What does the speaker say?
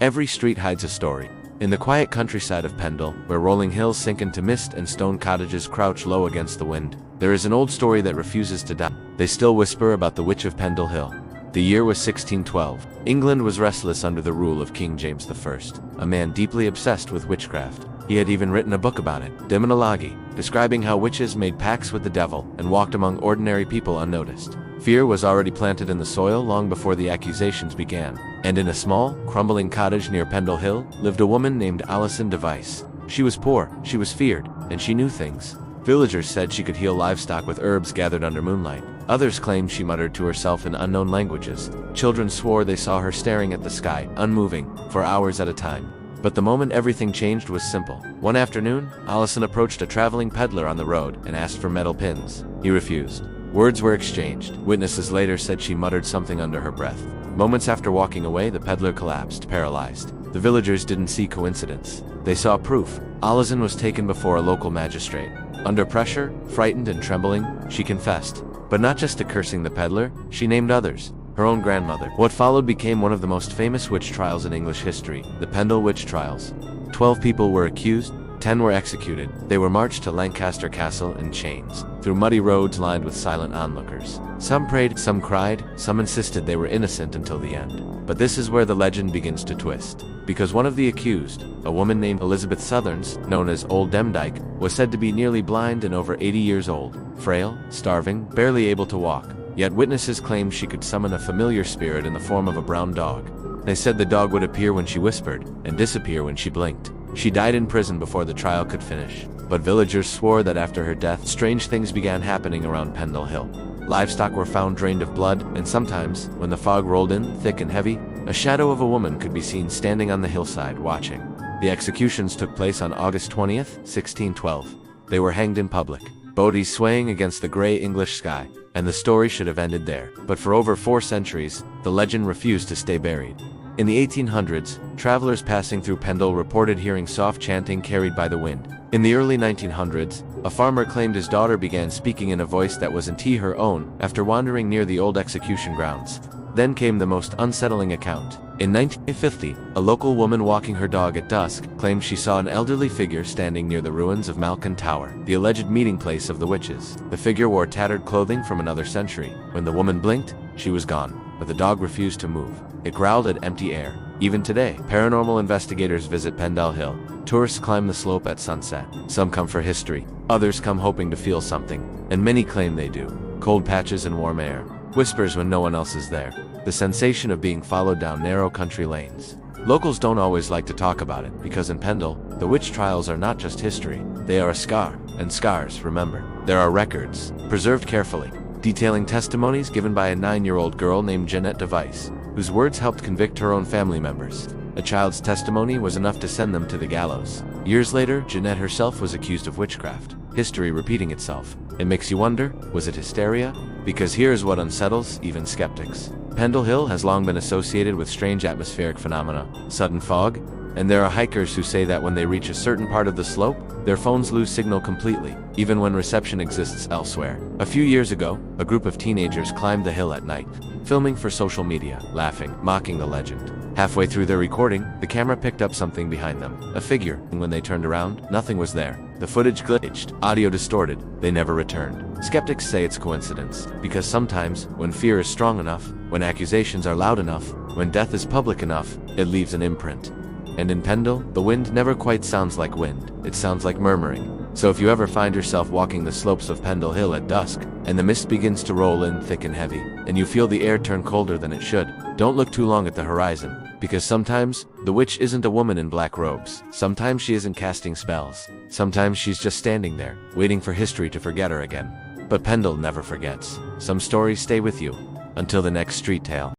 Every street hides a story. In the quiet countryside of Pendle, where rolling hills sink into mist and stone cottages crouch low against the wind, there is an old story that refuses to die. They still whisper about the Witch of Pendle Hill. The year was 1612. England was restless under the rule of King James I, a man deeply obsessed with witchcraft. He had even written a book about it, Demonology, describing how witches made pacts with the devil and walked among ordinary people unnoticed. Fear was already planted in the soil long before the accusations began, and in a small, crumbling cottage near Pendle Hill lived a woman named Alison Device. She was poor, she was feared, and she knew things. Villagers said she could heal livestock with herbs gathered under moonlight. Others claimed she muttered to herself in unknown languages. Children swore they saw her staring at the sky, unmoving, for hours at a time. But the moment everything changed was simple. One afternoon, Alison approached a traveling peddler on the road and asked for metal pins. He refused. Words were exchanged. Witnesses later said she muttered something under her breath. Moments after walking away, the peddler collapsed, paralyzed. The villagers didn't see coincidence. They saw proof. Alison was taken before a local magistrate. Under pressure, frightened and trembling, she confessed. But not just to cursing the peddler, she named others. Her own grandmother. What followed became one of the most famous witch trials in English history, the Pendle Witch Trials. 12 people were accused, 10 were executed. They were marched to Lancaster Castle in chains, through muddy roads lined with silent onlookers. Some prayed, some cried, some insisted they were innocent until the end. But this is where the legend begins to twist. Because one of the accused, a woman named Elizabeth Southerns, known as Old Demdike, was said to be nearly blind and over 80 years old, frail, starving, barely able to walk. Yet witnesses claimed she could summon a familiar spirit in the form of a brown dog. They said the dog would appear when she whispered, and disappear when she blinked. She died in prison before the trial could finish. But villagers swore that after her death, strange things began happening around Pendle Hill. Livestock were found drained of blood, and sometimes, when the fog rolled in, thick and heavy, a shadow of a woman could be seen standing on the hillside, watching. The executions took place on August 20th, 1612. They were hanged in public, bodies swaying against the gray English sky. And the story should have ended there. But for over 4 centuries, the legend refused to stay buried. In the 1800s, travelers passing through Pendle reported hearing soft chanting carried by the wind. In the early 1900s, a farmer claimed his daughter began speaking in a voice that wasn't her own after wandering near the old execution grounds. Then came the most unsettling account. In 1950, a local woman walking her dog at dusk claimed she saw an elderly figure standing near the ruins of Malkin Tower, the alleged meeting place of the witches. The figure wore tattered clothing from another century. When the woman blinked, she was gone, but the dog refused to move. It growled at empty air. Even today, paranormal investigators visit Pendle Hill. Tourists climb the slope at sunset. Some come for history, others come hoping to feel something, and many claim they do. Cold patches and warm air, whispers when no one else is there. The sensation of being followed down narrow country lanes. Locals don't always like to talk about it, because in Pendle, the witch trials are not just history, they are a scar, and scars, remember. There are records, preserved carefully, detailing testimonies given by a 9-year-old girl named Jeanette Device, whose words helped convict her own family members. A child's testimony was enough to send them to the gallows. Years later, Jeanette herself was accused of witchcraft. History repeating itself. It makes you wonder, was it hysteria? Because here's what unsettles even skeptics. Pendle Hill has long been associated with strange atmospheric phenomena, sudden fog, and there are hikers who say that when they reach a certain part of the slope, their phones lose signal completely, even when reception exists elsewhere. A few years ago, a group of teenagers climbed the hill at night, filming for social media, laughing, mocking the legend. Halfway through their recording, the camera picked up something behind them, a figure, and when they turned around, nothing was there. The footage glitched, audio distorted, they never returned. Skeptics say it's coincidence, because sometimes, when fear is strong enough, when accusations are loud enough, when death is public enough, it leaves an imprint. And in Pendle, the wind never quite sounds like wind, it sounds like murmuring. So if you ever find yourself walking the slopes of Pendle Hill at dusk, and the mist begins to roll in thick and heavy, and you feel the air turn colder than it should, don't look too long at the horizon. Because sometimes, the witch isn't a woman in black robes. Sometimes she isn't casting spells. Sometimes she's just standing there, waiting for history to forget her again. But Pendle never forgets. Some stories stay with you, until the next street tale.